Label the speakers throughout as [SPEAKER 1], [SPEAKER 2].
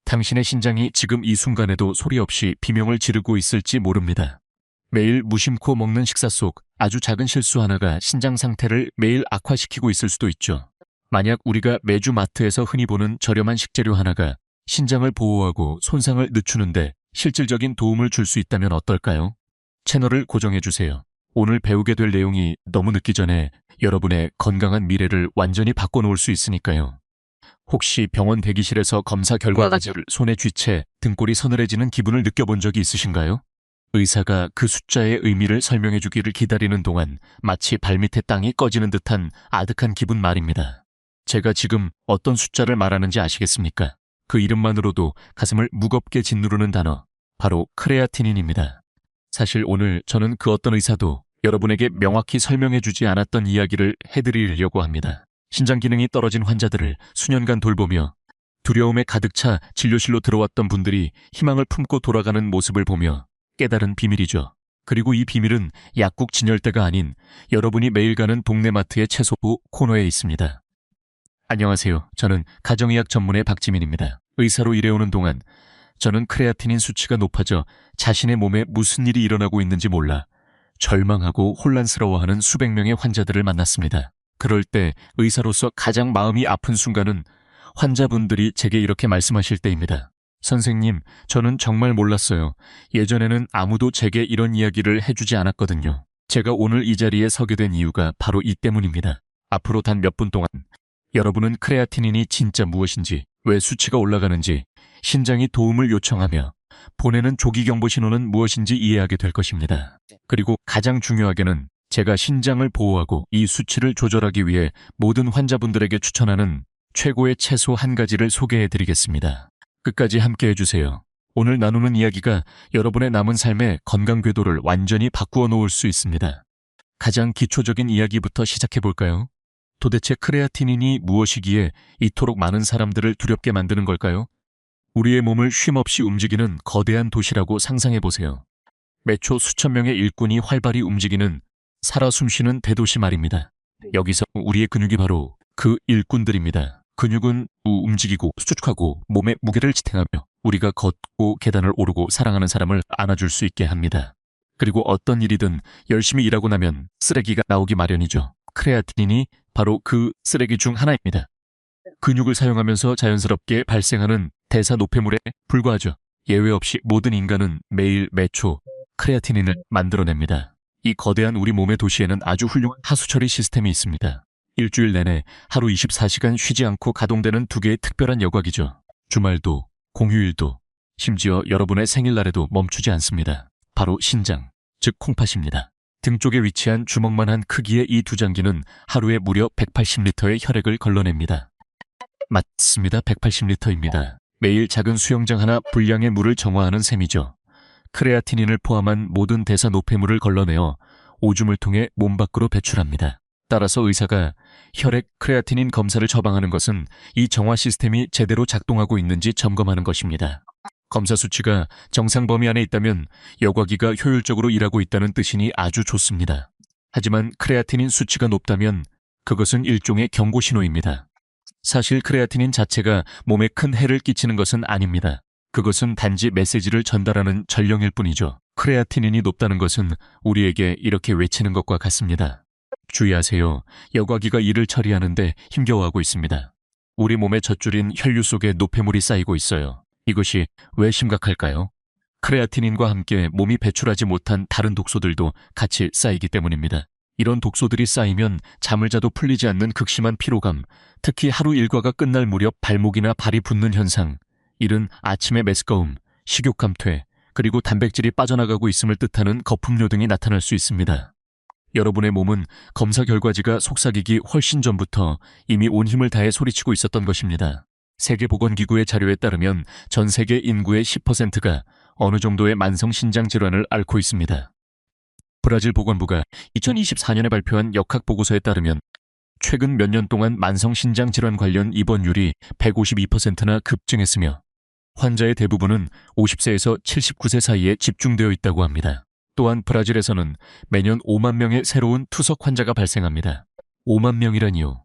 [SPEAKER 1] 당신의 심장이 지금 이 순간에도 소리 없이 비명을 지르고 있을지 모릅니다. 매일 무심코 먹는 식사 속 아주 작은 실수 하나가 신장 상태를 매일 악화시키고 있을 수도 있죠. 만약 우리가 매주 마트에서 흔히 보는 저렴한 식재료 하나가 신장을 보호하고 손상을 늦추는데 실질적인 도움을 줄 수 있다면 어떨까요? 채널을 고정해주세요. 오늘 배우게 될 내용이 너무 늦기 전에 여러분의 건강한 미래를 완전히 바꿔놓을 수 있으니까요. 혹시 병원 대기실에서 검사 결과지를 손에 쥐채 등골이 서늘해지는 기분을 느껴본 적이 있으신가요? 의사가 그 숫자의 의미를 설명해 주기를 기다리는 동안 마치 발밑에 땅이 꺼지는 듯한 아득한 기분 말입니다. 제가 지금 어떤 숫자를 말하는지 아시겠습니까? 그 이름만으로도 가슴을 무겁게 짓누르는 단어, 바로 크레아티닌입니다. 사실 오늘 저는 그 어떤 의사도 여러분에게 명확히 설명해 주지 않았던 이야기를 해드리려고 합니다. 신장 기능이 떨어진 환자들을 수년간 돌보며 두려움에 가득 차 진료실로 들어왔던 분들이 희망을 품고 돌아가는 모습을 보며 깨달은 비밀이죠. 그리고 이 비밀은 약국 진열대가 아닌 여러분이 매일 가는 동네 마트의 채소부 코너에 있습니다. 안녕하세요. 저는 가정의학 전문의 박지민입니다. 의사로 일해오는 동안 저는 크레아티닌 수치가 높아져 자신의 몸에 무슨 일이 일어나고 있는지 몰라 절망하고 혼란스러워하는 수백 명의 환자들을 만났습니다. 그럴 때 의사로서 가장 마음이 아픈 순간은 환자분들이 제게 이렇게 말씀하실 때입니다. 선생님, 저는 정말 몰랐어요. 예전에는 아무도 제게 이런 이야기를 해주지 않았거든요. 제가 오늘 이 자리에 서게 된 이유가 바로 이 때문입니다. 앞으로 단 몇 분 동안 여러분은 크레아티닌이 진짜 무엇인지, 왜 수치가 올라가는지, 신장이 도움을 요청하며 보내는 조기경보 신호는 무엇인지 이해하게 될 것입니다. 그리고 가장 중요하게는 제가 신장을 보호하고 이 수치를 조절하기 위해 모든 환자분들에게 추천하는 최고의 채소 한 가지를 소개해드리겠습니다. 끝까지 함께 해주세요. 오늘 나누는 이야기가 여러분의 남은 삶의 건강 궤도를 완전히 바꾸어 놓을 수 있습니다. 가장 기초적인 이야기부터 시작해볼까요? 도대체 크레아티닌이 무엇이기에 이토록 많은 사람들을 두렵게 만드는 걸까요? 우리의 몸을 쉼없이 움직이는 거대한 도시라고 상상해보세요. 매초 수천 명의 일꾼이 활발히 움직이는 살아 숨쉬는 대도시 말입니다. 여기서 우리의 근육이 바로 그 일꾼들입니다. 근육은 움직이고 수축하고 몸의 무게를 지탱하며 우리가 걷고 계단을 오르고 사랑하는 사람을 안아줄 수 있게 합니다. 그리고 어떤 일이든 열심히 일하고 나면 쓰레기가 나오기 마련이죠. 크레아티닌이 바로 그 쓰레기 중 하나입니다. 근육을 사용하면서 자연스럽게 발생하는 대사 노폐물에 불과하죠. 예외 없이 모든 인간은 매일 매초 크레아티닌을 만들어냅니다. 이 거대한 우리 몸의 도시에는 아주 훌륭한 하수 처리 시스템이 있습니다. 일주일 내내 하루 24시간 쉬지 않고 가동되는 두 개의 특별한 여과기죠. 주말도, 공휴일도, 심지어 여러분의 생일날에도 멈추지 않습니다. 바로 신장, 즉 콩팥입니다. 등 쪽에 위치한 주먹만한 크기의 이 두 장기는 하루에 무려 180리터의 혈액을 걸러냅니다. 맞습니다. 180리터입니다. 매일 작은 수영장 하나 분량의 물을 정화하는 셈이죠. 크레아티닌을 포함한 모든 대사 노폐물을 걸러내어 오줌을 통해 몸 밖으로 배출합니다. 따라서 의사가 혈액 크레아티닌 검사를 처방하는 것은 이 정화 시스템이 제대로 작동하고 있는지 점검하는 것입니다. 검사 수치가 정상 범위 안에 있다면 여과기가 효율적으로 일하고 있다는 뜻이니 아주 좋습니다. 하지만 크레아티닌 수치가 높다면 그것은 일종의 경고 신호입니다. 사실 크레아티닌 자체가 몸에 큰 해를 끼치는 것은 아닙니다. 그것은 단지 메시지를 전달하는 전령일 뿐이죠. 크레아티닌이 높다는 것은 우리에게 이렇게 외치는 것과 같습니다. 주의하세요. 여과기가 일을 처리하는데 힘겨워하고 있습니다. 우리 몸의 젖줄인 혈류 속에 노폐물이 쌓이고 있어요. 이것이 왜 심각할까요? 크레아티닌과 함께 몸이 배출하지 못한 다른 독소들도 같이 쌓이기 때문입니다. 이런 독소들이 쌓이면 잠을 자도 풀리지 않는 극심한 피로감, 특히 하루 일과가 끝날 무렵 발목이나 발이 붓는 현상, 이른 아침의 메스꺼움, 식욕감퇴, 그리고 단백질이 빠져나가고 있음을 뜻하는 거품료 등이 나타날 수 있습니다. 여러분의 몸은 검사 결과지가 속삭이기 훨씬 전부터 이미 온 힘을 다해 소리치고 있었던 것입니다. 세계보건기구의 자료에 따르면 전 세계 인구의 10%가 어느 정도의 만성 신장 질환을 앓고 있습니다. 브라질 보건부가 2024년에 발표한 역학보고서에 따르면 최근 몇 년 동안 만성 신장 질환 관련 입원율이 152%나 급증했으며 환자의 대부분은 50세에서 79세 사이에 집중되어 있다고 합니다. 또한 브라질에서는 매년 5만 명의 새로운 투석 환자가 발생합니다. 5만 명이라니요.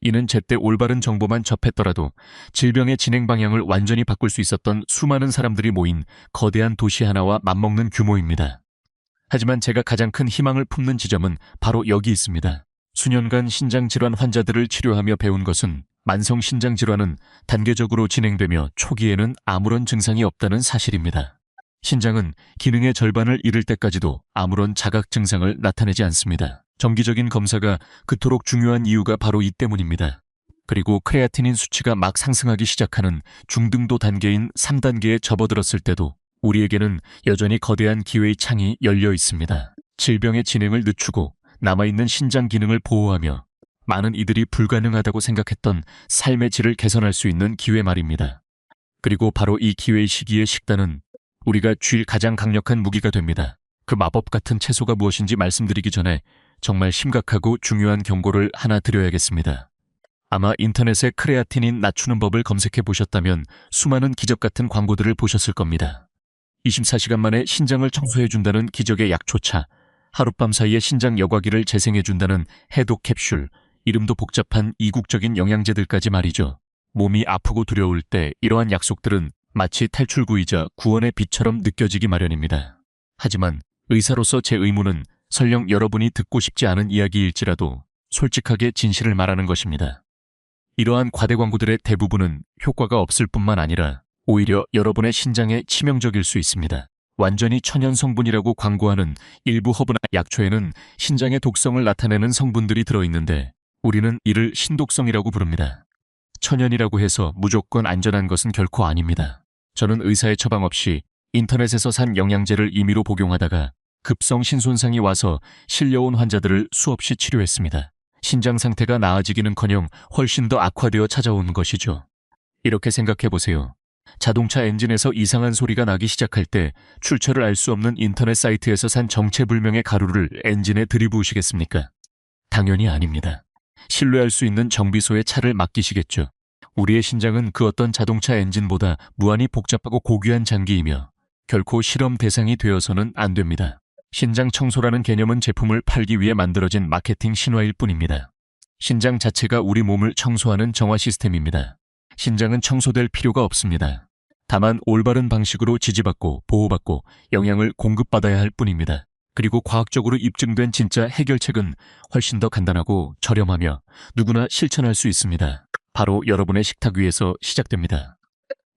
[SPEAKER 1] 이는 제때 올바른 정보만 접했더라도 질병의 진행 방향을 완전히 바꿀 수 있었던 수많은 사람들이 모인 거대한 도시 하나와 맞먹는 규모입니다. 하지만 제가 가장 큰 희망을 품는 지점은 바로 여기 있습니다. 수년간 신장질환 환자들을 치료하며 배운 것은 만성 신장질환은 단계적으로 진행되며 초기에는 아무런 증상이 없다는 사실입니다. 신장은 기능의 절반을 잃을 때까지도 아무런 자각 증상을 나타내지 않습니다. 정기적인 검사가 그토록 중요한 이유가 바로 이 때문입니다. 그리고 크레아티닌 수치가 막 상승하기 시작하는 중등도 단계인 3단계에 접어들었을 때도 우리에게는 여전히 거대한 기회의 창이 열려 있습니다. 질병의 진행을 늦추고 남아있는 신장 기능을 보호하며 많은 이들이 불가능하다고 생각했던 삶의 질을 개선할 수 있는 기회 말입니다. 그리고 바로 이 기회의 시기에 식단은 우리가 쥘 가장 강력한 무기가 됩니다. 그 마법 같은 채소가 무엇인지 말씀드리기 전에 정말 심각하고 중요한 경고를 하나 드려야겠습니다. 아마 인터넷에 크레아티닌 낮추는 법을 검색해 보셨다면 수많은 기적 같은 광고들을 보셨을 겁니다. 24시간 만에 신장을 청소해준다는 기적의 약초차, 하룻밤 사이에 신장 여과기를 재생해준다는 해독 캡슐, 이름도 복잡한 이국적인 영양제들까지 말이죠. 몸이 아프고 두려울 때 이러한 약속들은 마치 탈출구이자 구원의 빛처럼 느껴지기 마련입니다. 하지만 의사로서 제 의무는 설령 여러분이 듣고 싶지 않은 이야기일지라도 솔직하게 진실을 말하는 것입니다. 이러한 과대 광고들의 대부분은 효과가 없을 뿐만 아니라 오히려 여러분의 신장에 치명적일 수 있습니다. 완전히 천연 성분이라고 광고하는 일부 허브나 약초에는 신장의 독성을 나타내는 성분들이 들어있는데 우리는 이를 신독성이라고 부릅니다. 천연이라고 해서 무조건 안전한 것은 결코 아닙니다. 저는 의사의 처방 없이 인터넷에서 산 영양제를 임의로 복용하다가 급성 신손상이 와서 실려온 환자들을 수없이 치료했습니다. 신장 상태가 나아지기는커녕 훨씬 더 악화되어 찾아온 것이죠. 이렇게 생각해보세요. 자동차 엔진에서 이상한 소리가 나기 시작할 때 출처를 알 수 없는 인터넷 사이트에서 산 정체불명의 가루를 엔진에 들이부으시겠습니까? 당연히 아닙니다. 신뢰할 수 있는 정비소에 차를 맡기시겠죠. 우리의 신장은 그 어떤 자동차 엔진보다 무한히 복잡하고 고귀한 장기이며 결코 실험 대상이 되어서는 안 됩니다. 신장 청소라는 개념은 제품을 팔기 위해 만들어진 마케팅 신화일 뿐입니다. 신장 자체가 우리 몸을 청소하는 정화 시스템입니다. 신장은 청소될 필요가 없습니다. 다만 올바른 방식으로 지지받고 보호받고 영양을 공급받아야 할 뿐입니다. 그리고 과학적으로 입증된 진짜 해결책은 훨씬 더 간단하고 저렴하며 누구나 실천할 수 있습니다. 바로 여러분의 식탁 위에서 시작됩니다.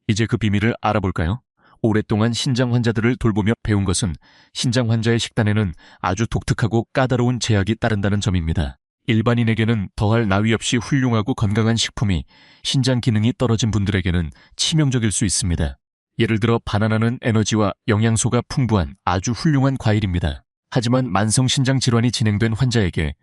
[SPEAKER 1] 이제 그 비밀을 알아볼까요? 오랫동안 신장 환자들을 돌보며 배운 것은 신장 환자의 식단에는 아주 독특하고 까다로운 제약이 따른다는 점입니다. 일반인에게는 더할 나위 없이 훌륭하고 건강한 식품이 신장 기능이 떨어진 분들에게는 치명적일 수 있습니다. 예를 들어 바나나는 에너지와 영양소가 풍부한 아주 훌륭한 과일입니다. 하지만 만성 신장 질환이 진행된 환자에게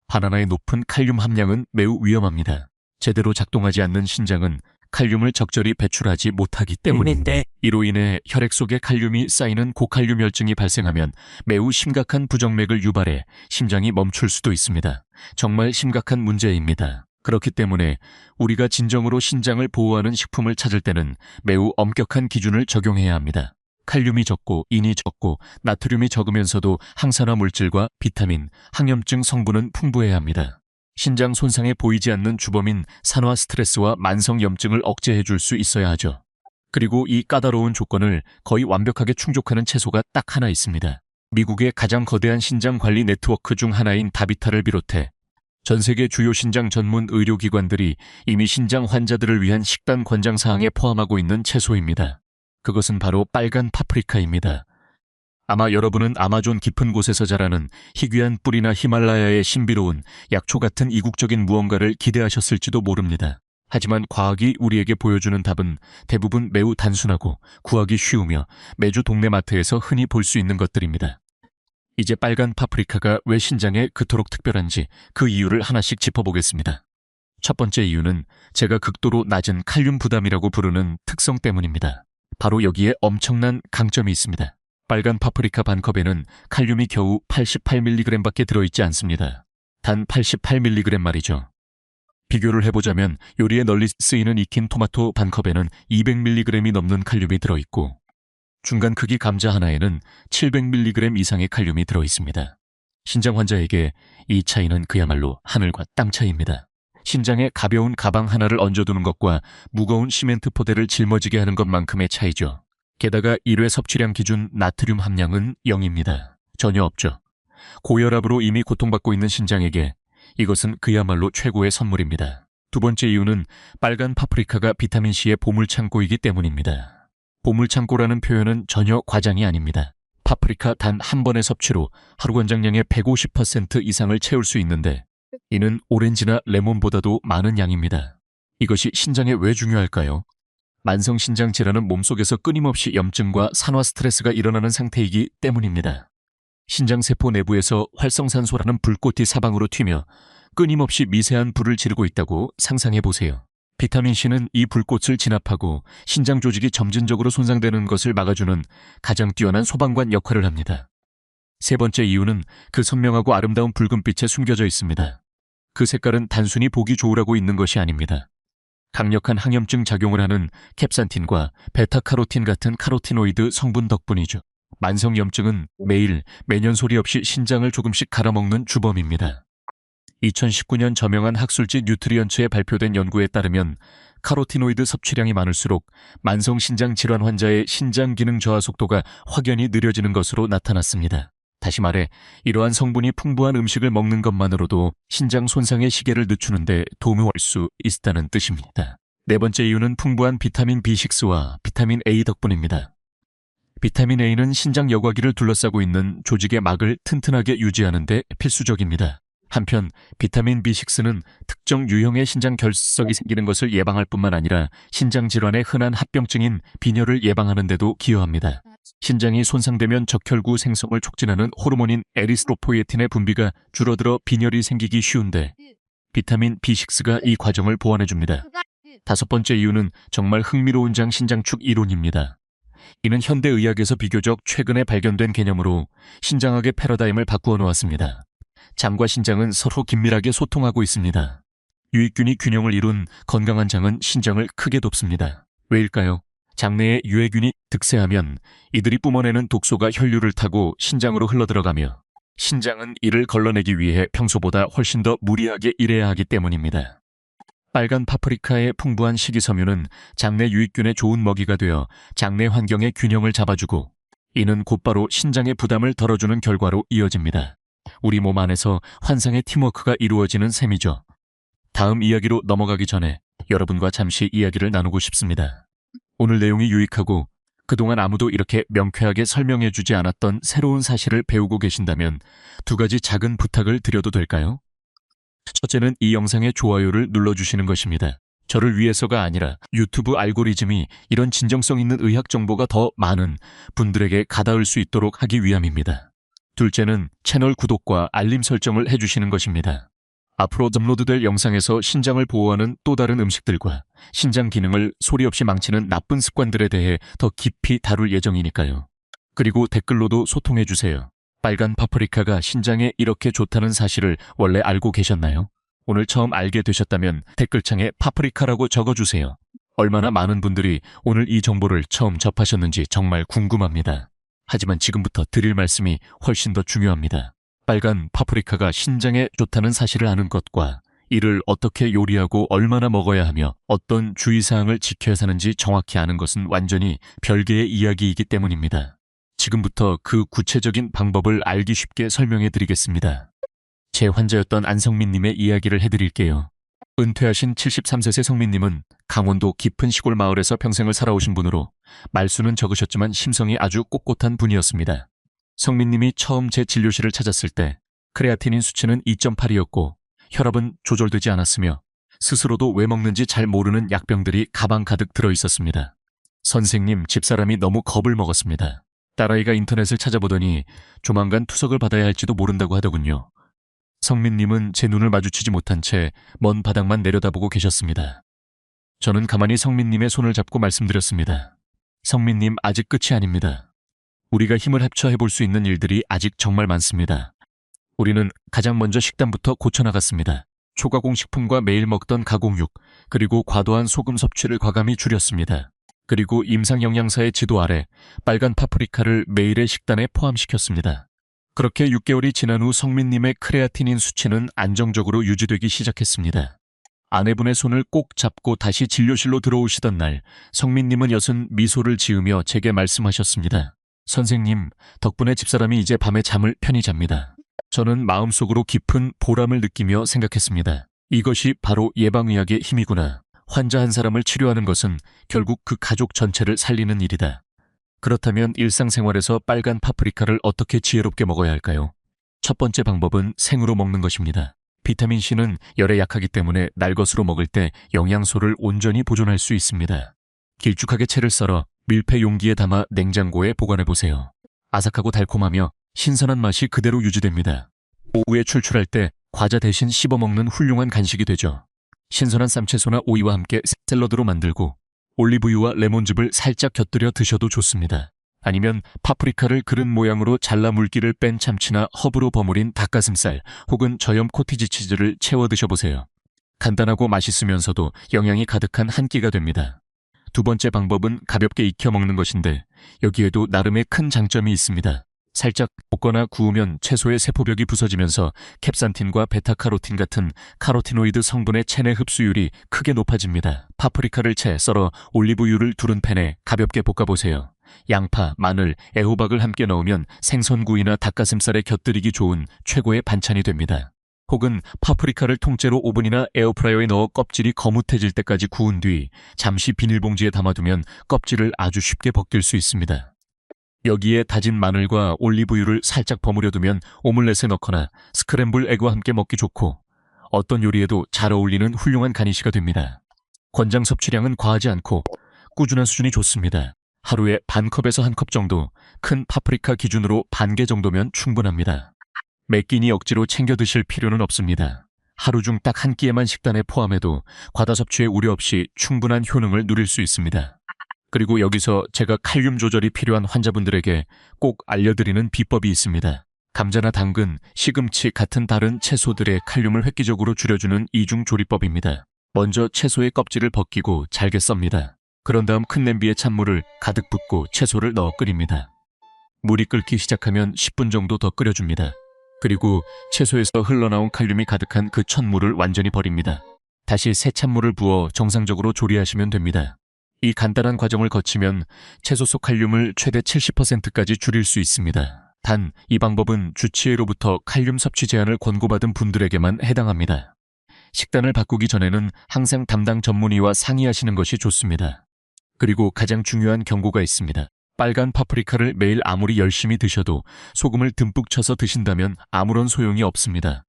[SPEAKER 1] 바나나의 높은 칼륨 함량은 매우 위험합니다. 제대로 작동하지 않는 신장은 칼륨을 적절히 배출하지 못하기 때문인데 이로 인해 혈액 속에 칼륨이 쌓이는 고칼륨 혈증이 발생하면 매우 심각한 부정맥을 유발해 심장이 멈출 수도 있습니다. 정말 심각한 문제입니다. 그렇기 때문에 우리가 진정으로 신장을 보호하는 식품을 찾을 때는 매우 엄격한 기준을 적용해야 합니다. 칼륨이 적고 인이 적고 나트륨이 적으면서도 항산화 물질과 비타민, 항염증 성분은 풍부해야 합니다. 신장 손상에 보이지 않는 주범인 산화 스트레스와 만성 염증을 억제해 줄 수 있어야 하죠. 그리고 이 까다로운 조건을 거의 완벽하게 충족하는 채소가 딱 하나 있습니다. 미국의 가장 거대한 신장 관리 네트워크 중 하나인 다비타를 비롯해 전 세계 주요 신장 전문 의료기관들이 이미 신장 환자들을 위한 식단 권장 사항에 포함하고 있는 채소입니다. 그것은 바로 빨간 파프리카입니다. 아마 여러분은 아마존 깊은 곳에서 자라는 희귀한 뿌리나 히말라야의 신비로운 약초 같은 이국적인 무언가를 기대하셨을지도 모릅니다. 하지만 과학이 우리에게 보여주는 답은 대부분 매우 단순하고 구하기 쉬우며 매주 동네 마트에서 흔히 볼 수 있는 것들입니다. 이제 빨간 파프리카가 왜 신장에 그토록 특별한지 그 이유를 하나씩 짚어보겠습니다. 첫 번째 이유는 제가 극도로 낮은 칼륨 부담이라고 부르는 특성 때문입니다. 바로 여기에 엄청난 강점이 있습니다. 빨간 파프리카 반컵에는 칼륨이 겨우 88mg밖에 들어있지 않습니다. 단 88mg 말이죠. 비교를 해보자면 요리에 널리 쓰이는 익힌 토마토 반컵에는 200mg이 넘는 칼륨이 들어있고 중간 크기 감자 하나에는 700mg 이상의 칼륨이 들어있습니다. 신장 환자에게 이 차이는 그야말로 하늘과 땅 차이입니다. 신장에 가벼운 가방 하나를 얹어두는 것과 무거운 시멘트 포대를 짊어지게 하는 것만큼의 차이죠. 게다가 일회 섭취량 기준 나트륨 함량은 0입니다. 전혀 없죠. 고혈압으로 이미 고통받고 있는 신장에게 이것은 그야말로 최고의 선물입니다. 두 번째 이유는 빨간 파프리카가 비타민C의 보물창고이기 때문입니다. 보물창고라는 표현은 전혀 과장이 아닙니다. 파프리카 단 한 번의 섭취로 하루 권장량의 150% 이상을 채울 수 있는데 이는 오렌지나 레몬보다도 많은 양입니다. 이것이 신장에 왜 중요할까요? 만성신장 질환은 몸속에서 끊임없이 염증과 산화 스트레스가 일어나는 상태이기 때문입니다. 신장세포 내부에서 활성산소라는 불꽃이 사방으로 튀며 끊임없이 미세한 불을 지르고 있다고 상상해보세요. 비타민C는 이 불꽃을 진압하고 신장 조직이 점진적으로 손상되는 것을 막아주는 가장 뛰어난 소방관 역할을 합니다. 세 번째 이유는 그 선명하고 아름다운 붉은빛에 숨겨져 있습니다. 그 색깔은 단순히 보기 좋으라고 있는 것이 아닙니다. 강력한 항염증 작용을 하는 캡산틴과 베타카로틴 같은 카로티노이드 성분 덕분이죠. 만성염증은 매년 소리 없이 신장을 조금씩 갈아먹는 주범입니다. 2019년 저명한 학술지 뉴트리언츠에 발표된 연구에 따르면 카로티노이드 섭취량이 많을수록 만성신장 질환 환자의 신장 기능 저하 속도가 확연히 느려지는 것으로 나타났습니다. 다시 말해 이러한 성분이 풍부한 음식을 먹는 것만으로도 신장 손상의 시계를 늦추는 데 도움을 줄 수 있다는 뜻입니다. 네 번째 이유는 풍부한 비타민 B6와 비타민 A 덕분입니다. 비타민 A는 신장 여과기를 둘러싸고 있는 조직의 막을 튼튼하게 유지하는 데 필수적입니다. 한편 비타민 B6는 특정 유형의 신장 결석이 생기는 것을 예방할 뿐만 아니라 신장 질환의 흔한 합병증인 빈혈을 예방하는 데도 기여합니다. 신장이 손상되면 적혈구 생성을 촉진하는 호르몬인 에리스로포이에틴의 분비가 줄어들어 빈혈이 생기기 쉬운데 비타민 B6가 이 과정을 보완해줍니다. 다섯 번째 이유는 정말 흥미로운 신장축 이론입니다. 이는 현대의학에서 비교적 최근에 발견된 개념으로 신장학의 패러다임을 바꾸어 놓았습니다. 장과 신장은 서로 긴밀하게 소통하고 있습니다. 유익균이 균형을 이룬 건강한 장은 신장을 크게 돕습니다. 왜일까요? 장내에 유해균이 득세하면 이들이 뿜어내는 독소가 혈류를 타고 신장으로 흘러들어가며 신장은 이를 걸러내기 위해 평소보다 훨씬 더 무리하게 일해야 하기 때문입니다. 빨간 파프리카의 풍부한 식이섬유는 장내 유익균의 좋은 먹이가 되어 장내 환경의 균형을 잡아주고 이는 곧바로 신장의 부담을 덜어주는 결과로 이어집니다. 우리 몸 안에서 환상의 팀워크가 이루어지는 셈이죠. 다음 이야기로 넘어가기 전에 여러분과 잠시 이야기를 나누고 싶습니다. 오늘 내용이 유익하고 그동안 아무도 이렇게 명쾌하게 설명해주지 않았던 새로운 사실을 배우고 계신다면 두 가지 작은 부탁을 드려도 될까요? 첫째는 이 영상의 좋아요를 눌러주시는 것입니다. 저를 위해서가 아니라 유튜브 알고리즘이 이런 진정성 있는 의학 정보가 더 많은 분들에게 가닿을 수 있도록 하기 위함입니다. 둘째는 채널 구독과 알림 설정을 해주시는 것입니다. 앞으로 업로드될 영상에서 신장을 보호하는 또 다른 음식들과 신장 기능을 소리 없이 망치는 나쁜 습관들에 대해 더 깊이 다룰 예정이니까요. 그리고 댓글로도 소통해주세요. 빨간 파프리카가 신장에 이렇게 좋다는 사실을 원래 알고 계셨나요? 오늘 처음 알게 되셨다면 댓글창에 파프리카라고 적어주세요. 얼마나 많은 분들이 오늘 이 정보를 처음 접하셨는지 정말 궁금합니다. 하지만 지금부터 드릴 말씀이 훨씬 더 중요합니다. 빨간 파프리카가 신장에 좋다는 사실을 아는 것과 이를 어떻게 요리하고 얼마나 먹어야 하며 어떤 주의사항을 지켜야 하는지 정확히 아는 것은 완전히 별개의 이야기이기 때문입니다. 지금부터 그 구체적인 방법을 알기 쉽게 설명해 드리겠습니다. 제 환자였던 안성민님의 이야기를 해드릴게요. 은퇴하신 73세 성민님은 강원도 깊은 시골 마을에서 평생을 살아오신 분으로 말수는 적으셨지만 심성이 아주 꼿꼿한 분이었습니다. 성민님이 처음 제 진료실을 찾았을 때 크레아티닌 수치는 2.8이었고 혈압은 조절되지 않았으며 스스로도 왜 먹는지 잘 모르는 약병들이 가방 가득 들어있었습니다. 선생님, 집사람이 너무 겁을 먹었습니다. 딸아이가 인터넷을 찾아보더니 조만간 투석을 받아야 할지도 모른다고 하더군요. 성민님은 제 눈을 마주치지 못한 채 먼 바닥만 내려다보고 계셨습니다. 저는 가만히 성민님의 손을 잡고 말씀드렸습니다. 성민님, 아직 끝이 아닙니다. 우리가 힘을 합쳐 해볼 수 있는 일들이 아직 정말 많습니다. 우리는 가장 먼저 식단부터 고쳐나갔습니다. 초가공 식품과 매일 먹던 가공육, 그리고 과도한 소금 섭취를 과감히 줄였습니다. 그리고 임상영양사의 지도 아래 빨간 파프리카를 매일의 식단에 포함시켰습니다. 그렇게 6개월이 지난 후 성민님의 크레아티닌 수치는 안정적으로 유지되기 시작했습니다. 아내분의 손을 꼭 잡고 다시 진료실로 들어오시던 날, 성민님은 여슨 미소를 지으며 제게 말씀하셨습니다. 선생님, 덕분에 집사람이 이제 밤에 잠을 편히 잡니다. 저는 마음속으로 깊은 보람을 느끼며 생각했습니다. 이것이 바로 예방의학의 힘이구나. 환자 한 사람을 치료하는 것은 결국 그 가족 전체를 살리는 일이다. 그렇다면 일상생활에서 빨간 파프리카를 어떻게 지혜롭게 먹어야 할까요? 첫 번째 방법은 생으로 먹는 것입니다. 비타민C는 열에 약하기 때문에 날것으로 먹을 때 영양소를 온전히 보존할 수 있습니다. 길쭉하게 채를 썰어 밀폐 용기에 담아 냉장고에 보관해보세요. 아삭하고 달콤하며 신선한 맛이 그대로 유지됩니다. 오후에 출출할 때 과자 대신 씹어먹는 훌륭한 간식이 되죠. 신선한 쌈채소나 오이와 함께 샐러드로 만들고 올리브유와 레몬즙을 살짝 곁들여 드셔도 좋습니다. 아니면 파프리카를 그릇 모양으로 잘라 물기를 뺀 참치나 허브로 버무린 닭가슴살 혹은 저염 코티지 치즈를 채워 드셔보세요. 간단하고 맛있으면서도 영양이 가득한 한 끼가 됩니다. 두 번째 방법은 가볍게 익혀 먹는 것인데 여기에도 나름의 큰 장점이 있습니다. 살짝 볶거나 구우면 채소의 세포벽이 부서지면서 캡산틴과 베타카로틴 같은 카로티노이드 성분의 체내 흡수율이 크게 높아집니다. 파프리카를 채 썰어 올리브유를 두른 팬에 가볍게 볶아보세요. 양파, 마늘, 애호박을 함께 넣으면 생선구이나 닭가슴살에 곁들이기 좋은 최고의 반찬이 됩니다. 혹은 파프리카를 통째로 오븐이나 에어프라이어에 넣어 껍질이 거뭇해질 때까지 구운 뒤 잠시 비닐봉지에 담아두면 껍질을 아주 쉽게 벗길 수 있습니다. 여기에 다진 마늘과 올리브유를 살짝 버무려 두면 오믈렛에 넣거나 스크램블 에그와 함께 먹기 좋고 어떤 요리에도 잘 어울리는 훌륭한 가니쉬가 됩니다. 권장 섭취량은 과하지 않고 꾸준한 수준이 좋습니다. 하루에 반 컵에서 한 컵 정도, 큰 파프리카 기준으로 반 개 정도면 충분합니다. 매 끼니 억지로 챙겨 드실 필요는 없습니다. 하루 중 딱 한 끼에만 식단에 포함해도 과다 섭취에 우려 없이 충분한 효능을 누릴 수 있습니다. 그리고 여기서 제가 칼륨 조절이 필요한 환자분들에게 꼭 알려드리는 비법이 있습니다. 감자나 당근, 시금치 같은 다른 채소들의 칼륨을 획기적으로 줄여주는 이중 조리법입니다. 먼저 채소의 껍질을 벗기고 잘게 썹니다. 그런 다음 큰 냄비에 찬물을 가득 붓고 채소를 넣어 끓입니다. 물이 끓기 시작하면 10분 정도 더 끓여줍니다. 그리고 채소에서 흘러나온 칼륨이 가득한 그 첫물을 완전히 버립니다. 다시 새 찬물을 부어 정상적으로 조리하시면 됩니다. 이 간단한 과정을 거치면 채소 속 칼륨을 최대 70%까지 줄일 수 있습니다. 단, 이 방법은 주치의로부터 칼륨 섭취 제한을 권고받은 분들에게만 해당합니다. 식단을 바꾸기 전에는 항상 담당 전문의와 상의하시는 것이 좋습니다. 그리고 가장 중요한 경고가 있습니다. 빨간 파프리카를 매일 아무리 열심히 드셔도 소금을 듬뿍 쳐서 드신다면 아무런 소용이 없습니다.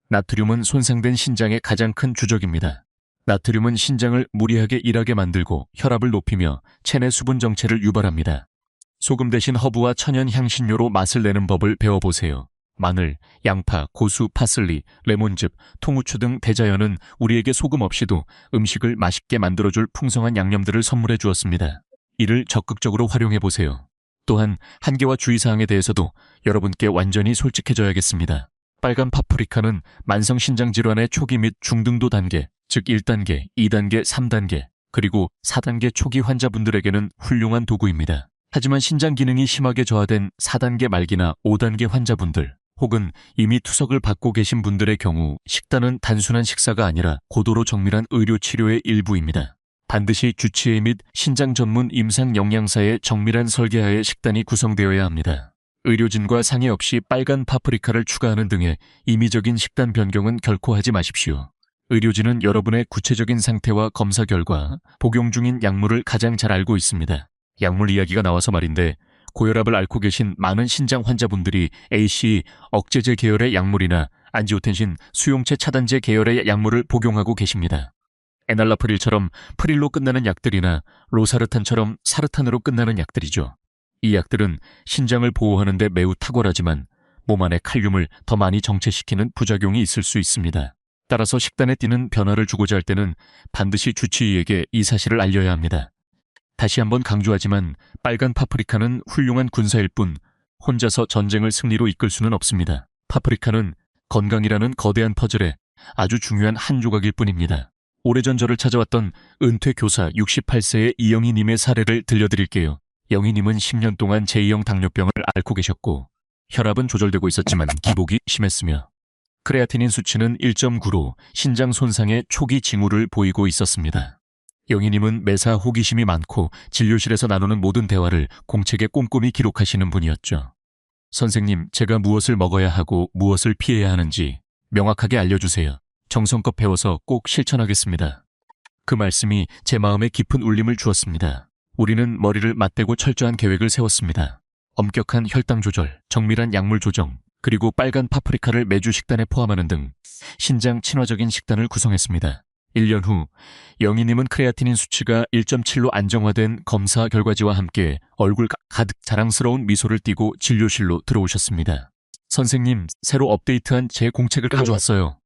[SPEAKER 1] 나트륨은 손상된 신장의 가장 큰 주적입니다. 나트륨은 신장을 무리하게 일하게 만들고 혈압을 높이며 체내 수분 정체를 유발합니다. 소금 대신 허브와 천연 향신료로 맛을 내는 법을 배워보세요. 마늘, 양파, 고수, 파슬리, 레몬즙, 통후추 등 대자연은 우리에게 소금 없이도 음식을 맛있게 만들어줄 풍성한 양념들을 선물해 주었습니다. 이를 적극적으로 활용해보세요. 또한 한계와 주의사항에 대해서도 여러분께 완전히 솔직해져야겠습니다. 빨간 파프리카는 만성신장질환의 초기 및 중등도 단계, 즉 1단계, 2단계, 3단계, 그리고 4단계 초기 환자분들에게는 훌륭한 도구입니다. 하지만 신장 기능이 심하게 저하된 4단계 말기나 5단계 환자분들, 혹은 이미 투석을 받고 계신 분들의 경우 식단은 단순한 식사가 아니라 고도로 정밀한 의료치료의 일부입니다. 반드시 주치의 및 신장 전문 임상 영양사의 정밀한 설계하에 식단이 구성되어야 합니다. 의료진과 상의 없이 빨간 파프리카를 추가하는 등의 임의적인 식단 변경은 결코 하지 마십시오. 의료진은 여러분의 구체적인 상태와 검사 결과, 복용 중인 약물을 가장 잘 알고 있습니다. 약물 이야기가 나와서 말인데 고혈압을 앓고 계신 많은 신장 환자분들이 AC, 억제제 계열의 약물이나 안지오텐신, 수용체 차단제 계열의 약물을 복용하고 계십니다. 에날라프릴처럼 프릴로 끝나는 약들이나 로사르탄처럼 사르탄으로 끝나는 약들이죠. 이 약들은 신장을 보호하는 데 매우 탁월하지만 몸 안에 칼륨을 더 많이 정체시키는 부작용이 있을 수 있습니다. 따라서 식단에 띄는 변화를 주고자 할 때는 반드시 주치의에게 이 사실을 알려야 합니다. 다시 한번 강조하지만 빨간 파프리카는 훌륭한 군사일 뿐 혼자서 전쟁을 승리로 이끌 수는 없습니다. 파프리카는 건강이라는 거대한 퍼즐의 아주 중요한 한 조각일 뿐입니다. 오래전 저를 찾아왔던 은퇴 교사 68세의 이영희님의 사례를 들려드릴게요. 영희님은 10년 동안 제2형 당뇨병을 앓고 계셨고 혈압은 조절되고 있었지만 기복이 심했으며 크레아티닌 수치는 1.9로 신장 손상의 초기 징후를 보이고 있었습니다. 영희님은 매사 호기심이 많고 진료실에서 나누는 모든 대화를 공책에 꼼꼼히 기록하시는 분이었죠. 선생님, 제가 무엇을 먹어야 하고 무엇을 피해야 하는지 명확하게 알려주세요. 정성껏 배워서 꼭 실천하겠습니다. 그 말씀이 제 마음에 깊은 울림을 주었습니다. 우리는 머리를 맞대고 철저한 계획을 세웠습니다. 엄격한 혈당 조절, 정밀한 약물 조정, 그리고 빨간 파프리카를 매주 식단에 포함하는 등 신장 친화적인 식단을 구성했습니다. 1년 후 영희님은 크레아티닌 수치가 1.7로 안정화된 검사 결과지와 함께 얼굴 가득 자랑스러운 미소를 띠고 진료실로 들어오셨습니다. 선생님, 새로 업데이트한 제 공책을 가져왔어요.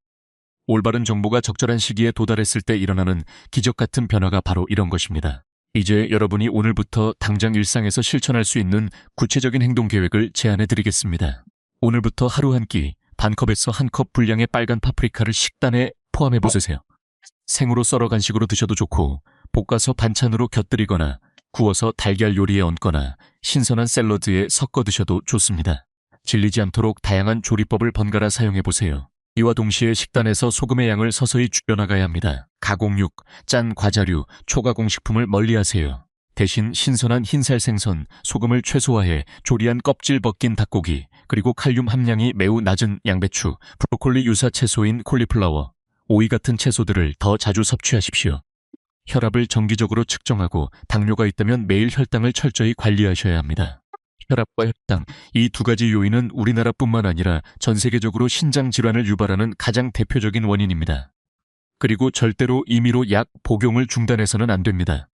[SPEAKER 1] 올바른 정보가 적절한 시기에 도달했을 때 일어나는 기적 같은 변화가 바로 이런 것입니다. 이제 여러분이 오늘부터 당장 일상에서 실천할 수 있는 구체적인 행동 계획을 제안해 드리겠습니다. 오늘부터 하루 한 끼, 반 컵에서 한 컵 분량의 빨간 파프리카를 식단에 포함해 보세요. 생으로 썰어 간식으로 드셔도 좋고, 볶아서 반찬으로 곁들이거나 구워서 달걀 요리에 얹거나 신선한 샐러드에 섞어 드셔도 좋습니다. 질리지 않도록 다양한 조리법을 번갈아 사용해 보세요. 이와 동시에 식단에서 소금의 양을 서서히 줄여나가야 합니다. 가공육, 짠 과자류, 초가공식품을 멀리하세요. 대신 신선한 흰살 생선, 소금을 최소화해 조리한 껍질 벗긴 닭고기, 그리고 칼륨 함량이 매우 낮은 양배추, 브로콜리 유사 채소인 콜리플라워, 오이 같은 채소들을 더 자주 섭취하십시오. 혈압을 정기적으로 측정하고 당뇨가 있다면 매일 혈당을 철저히 관리하셔야 합니다. 혈압과 혈당, 이 두 가지 요인은 우리나라뿐만 아니라 전 세계적으로 신장 질환을 유발하는 가장 대표적인 원인입니다. 그리고 절대로 임의로 약 복용을 중단해서는 안 됩니다.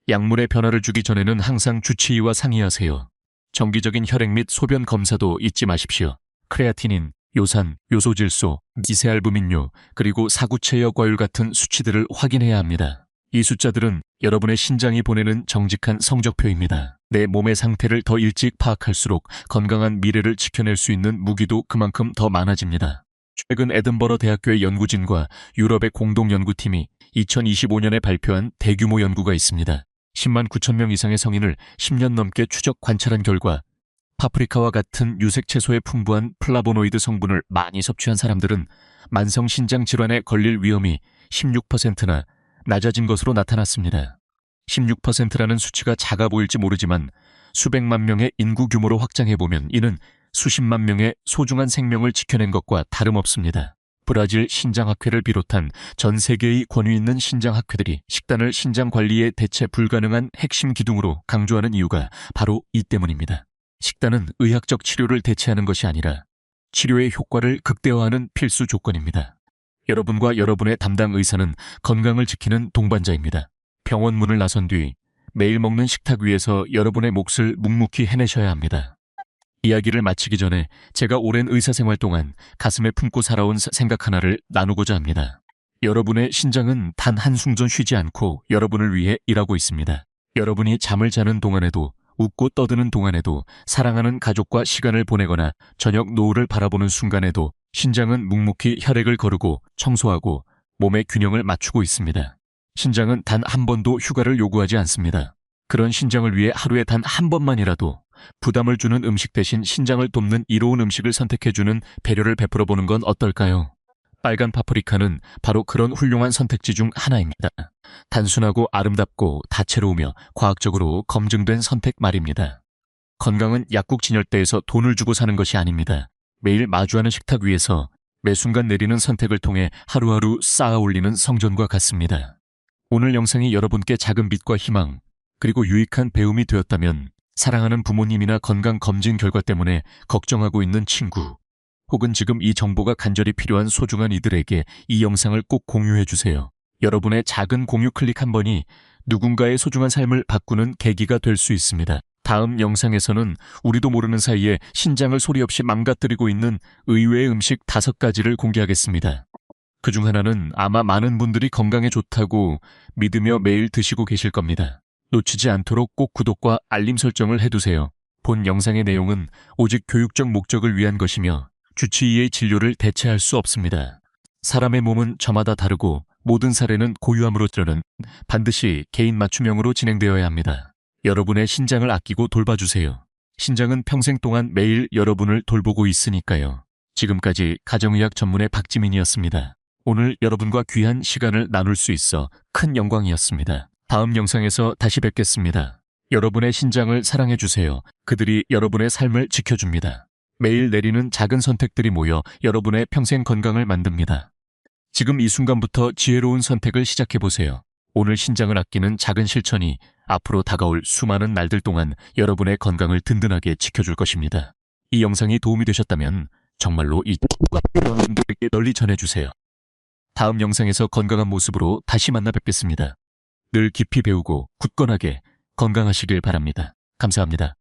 [SPEAKER 1] 약물의 변화를 주기 전에는 항상 주치의와 상의하세요. 정기적인 혈액 및 소변 검사도 잊지 마십시오. 크레아티닌, 요산, 요소질소, 미세알부민류, 그리고 사구체여 과율 같은 수치들을 확인해야 합니다. 이 숫자들은 여러분의 신장이 보내는 정직한 성적표입니다. 내 몸의 상태를 더 일찍 파악할수록 건강한 미래를 지켜낼 수 있는 무기도 그만큼 더 많아집니다. 최근 에든버러 대학교의 연구진과 유럽의 공동연구팀이 2025년에 발표한 대규모 연구가 있습니다. 10만 9천 명 이상의 성인을 10년 넘게 추적 관찰한 결과 파프리카와 같은 유색 채소의 풍부한 플라보노이드 성분을 많이 섭취한 사람들은 만성 신장 질환에 걸릴 위험이 16%나 낮아진 것으로 나타났습니다. 16%라는 수치가 작아 보일지 모르지만 수백만 명의 인구 규모로 확장해보면 이는 수십만 명의 소중한 생명을 지켜낸 것과 다름없습니다. 브라질 신장학회를 비롯한 전 세계의 권위 있는 신장학회들이 식단을 신장 관리에 대체 불가능한 핵심 기둥으로 강조하는 이유가 바로 이 때문입니다. 식단은 의학적 치료를 대체하는 것이 아니라 치료의 효과를 극대화하는 필수 조건입니다. 여러분과 여러분의 담당 의사는 건강을 지키는 동반자입니다. 병원 문을 나선 뒤 매일 먹는 식탁 위에서 여러분의 몫을 묵묵히 해내셔야 합니다. 이야기를 마치기 전에 제가 오랜 의사생활 동안 가슴에 품고 살아온 생각 하나를 나누고자 합니다. 여러분의 신장은 단 한순간 쉬지 않고 여러분을 위해 일하고 있습니다. 여러분이 잠을 자는 동안에도, 웃고 떠드는 동안에도, 사랑하는 가족과 시간을 보내거나 저녁 노을을 바라보는 순간에도 신장은 묵묵히 혈액을 거르고 청소하고 몸의 균형을 맞추고 있습니다. 신장은 단 한 번도 휴가를 요구하지 않습니다. 그런 신장을 위해 하루에 단 한 번만이라도 부담을 주는 음식 대신 신장을 돕는 이로운 음식을 선택해주는 배려를 베풀어보는 건 어떨까요? 빨간 파프리카는 바로 그런 훌륭한 선택지 중 하나입니다. 단순하고 아름답고 다채로우며 과학적으로 검증된 선택 말입니다. 건강은 약국 진열대에서 돈을 주고 사는 것이 아닙니다. 매일 마주하는 식탁 위에서 매 순간 내리는 선택을 통해 하루하루 쌓아 올리는 성전과 같습니다. 오늘 영상이 여러분께 작은 빛과 희망, 그리고 유익한 배움이 되었다면 사랑하는 부모님이나 건강 검진 결과 때문에 걱정하고 있는 친구, 혹은 지금 이 정보가 간절히 필요한 소중한 이들에게 이 영상을 꼭 공유해 주세요. 여러분의 작은 공유 클릭 한 번이 누군가의 소중한 삶을 바꾸는 계기가 될 수 있습니다. 다음 영상에서는 우리도 모르는 사이에 신장을 소리 없이 망가뜨리고 있는 의외의 음식 5가지를 공개하겠습니다. 그중 하나는 아마 많은 분들이 건강에 좋다고 믿으며 매일 드시고 계실 겁니다. 놓치지 않도록 꼭 구독과 알림 설정을 해두세요. 본 영상의 내용은 오직 교육적 목적을 위한 것이며 주치의의 진료를 대체할 수 없습니다. 사람의 몸은 저마다 다르고 모든 사례는 고유함으로서는 반드시 개인 맞춤형으로 진행되어야 합니다. 여러분의 신장을 아끼고 돌봐주세요. 신장은 평생 동안 매일 여러분을 돌보고 있으니까요. 지금까지 가정의학 전문의 박지민이었습니다. 오늘 여러분과 귀한 시간을 나눌 수 있어 큰 영광이었습니다. 다음 영상에서 다시 뵙겠습니다. 여러분의 신장을 사랑해주세요. 그들이 여러분의 삶을 지켜줍니다. 매일 내리는 작은 선택들이 모여 여러분의 평생 건강을 만듭니다. 지금 이 순간부터 지혜로운 선택을 시작해보세요. 오늘 신장을 아끼는 작은 실천이 앞으로 다가올 수많은 날들 동안 여러분의 건강을 든든하게 지켜줄 것입니다. 이 영상이 도움이 되셨다면 정말로 이 여러분들에게 널리 전해주세요. 다음 영상에서 건강한 모습으로 다시 만나 뵙겠습니다. 늘 깊이 배우고 굳건하게 건강하시길 바랍니다. 감사합니다.